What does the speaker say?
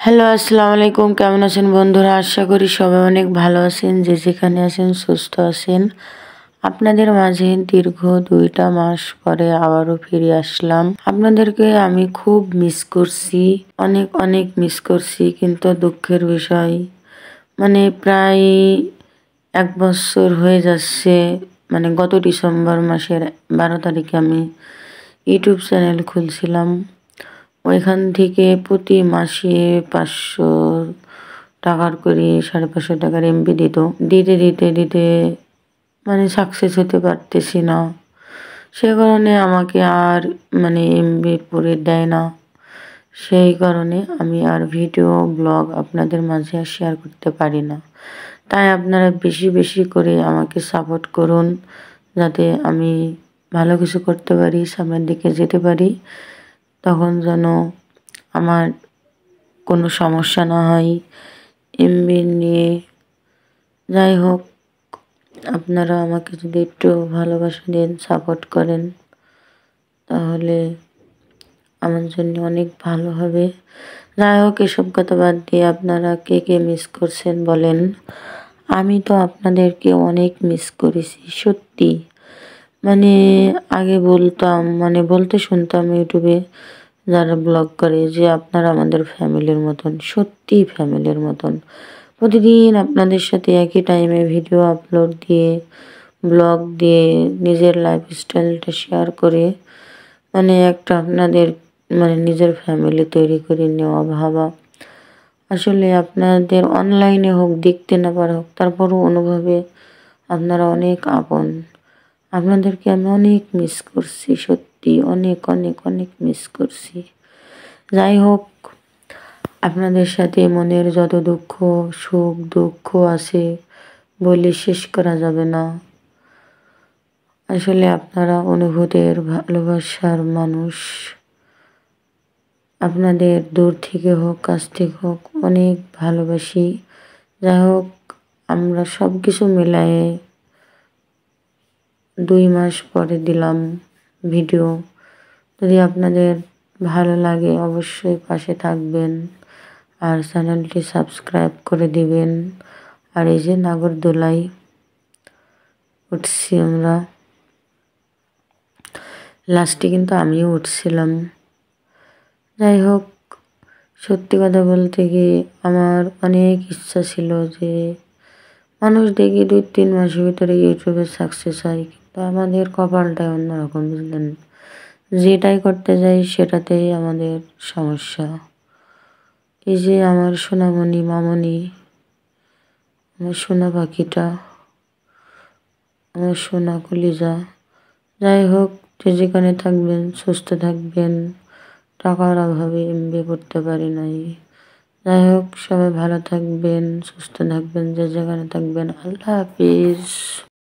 Hello, আসসালামু আলাইকুম। কেমন আছেন বন্ধুরা? আশা করি সবাই অনেক ভালো আছেন, যে যেখানে আছেন সুস্থ আছেন। আপনাদের মাঝে দীর্ঘ 2টা মাস পরে আবারও ফিরে আসলাম। আপনাদেরকে আমি খুব মিস করছি, অনেক অনেক মিস করছি। কিন্তু দুঃখের বিষয়, মানে প্রায় 1 বছর হয়ে যাচ্ছে। মানে গত ডিসেম্বর মাসের 12 তারিখে আমি ইউটিউব চ্যানেল খুলছিলাম। ওইখান থেকে প্রতি মাসে 500 টাকার করে 550 টাকার এমবি দিত। দিতে দিতে দিতে মানে সাকসেস হতে পারতেছি না। সে কারণে আমাকে আর মানে এমবি পরে দেয় না। সেই কারণে আমি আর ভিডিও ব্লগ আপনাদের মাঝে আর শেয়ার করতে পারি না। তাই আপনারা বেশি বেশি করে আমাকে সাপোর্ট করুন, যাতে আমি ভালো কিছু করতে পারি, সামনের দিকে যেতে পারি। তখন যেন আমার কোনো সমস্যা না হয় এমবি নিয়ে। যাই হোক, আপনারা আমাকে যদি একটু ভালোবাসা দেন, সাপোর্ট করেন, তাহলে আমার জন্য অনেক ভালো হবে। যাই হোক, এসব কথা বাদ দিয়ে আপনারা কে কে মিস করছেন বলেন। আমি তো আপনাদেরকে অনেক মিস করেছি সত্যি। মানে আগে বলতাম, মানে বলতে শুনতাম ইউটিউবে যারা ব্লগ করে, যে আপনারা আমাদের ফ্যামিলির মতন। সত্যি ফ্যামিলির মতন। প্রতিদিন আপনাদের সাথে একই টাইমে ভিডিও আপলোড দিয়ে, ব্লগ দিয়ে, নিজের লাইফস্টাইলটা শেয়ার করে, মানে একটা আপনাদের মানে নিজের ফ্যামিলি তৈরি করে নেওয়া ভাবা। আসলে আপনাদের অনলাইনে হোক, দেখতে না পারা হোক, তারপরও অনুভবে আপনারা অনেক আপন। আপনাদেরকে আমি অনেক মিস করছি সত্যি, অনেক অনেক অনেক মিস করছি। যাই হোক, আপনাদের সাথে মনের যত দুঃখ, সুখ, দুঃখ আছে বলে শেষ করা যাবে না। আসলে আপনারা অনুভূতির ভালোবাসার মানুষ। আপনাদের দূর থেকে হোক, কাছ থেকে হোক, অনেক ভালোবাসি। যাই হোক, আমরা সব কিছু মিলায়ে 2 মাস পরে দিলাম ভিডিও। যদি আপনাদের ভালো লাগে অবশ্যই পাশে থাকবেন আর চ্যানেলটি সাবস্ক্রাইব করে দিবেন। আর এই যে নাগরদোলায় উঠছি আমরা, লাস্টে কিন্তু আমিও উঠছিলাম। যাই হোক, সত্যি কথা বলতে কি, আমার অনেক ইচ্ছা ছিল যে মানুষ দেখি 2-3 মাসের ভিতরে ইউটিউবে সাকসেস হয়, কিন্তু আমাদের কপালটাই অন্যরকম, বুঝলেন। যেটাই করতে যাই সেটাতেই আমাদের সমস্যা। এই যে আমার সোনামণি, মামনি, আমার সোনা পাখিটা, আমার সোনা কলিজা। যাই হোক, যে যেখানে থাকবেন সুস্থ থাকবেন। টাকার অভাবে এমবি করতে পারি নাই। যাই হোক, সবাই ভালো থাকবেন, সুস্থ থাকবেন, যে যেখানে থাকবেন। আল্লাহ হাফিজ।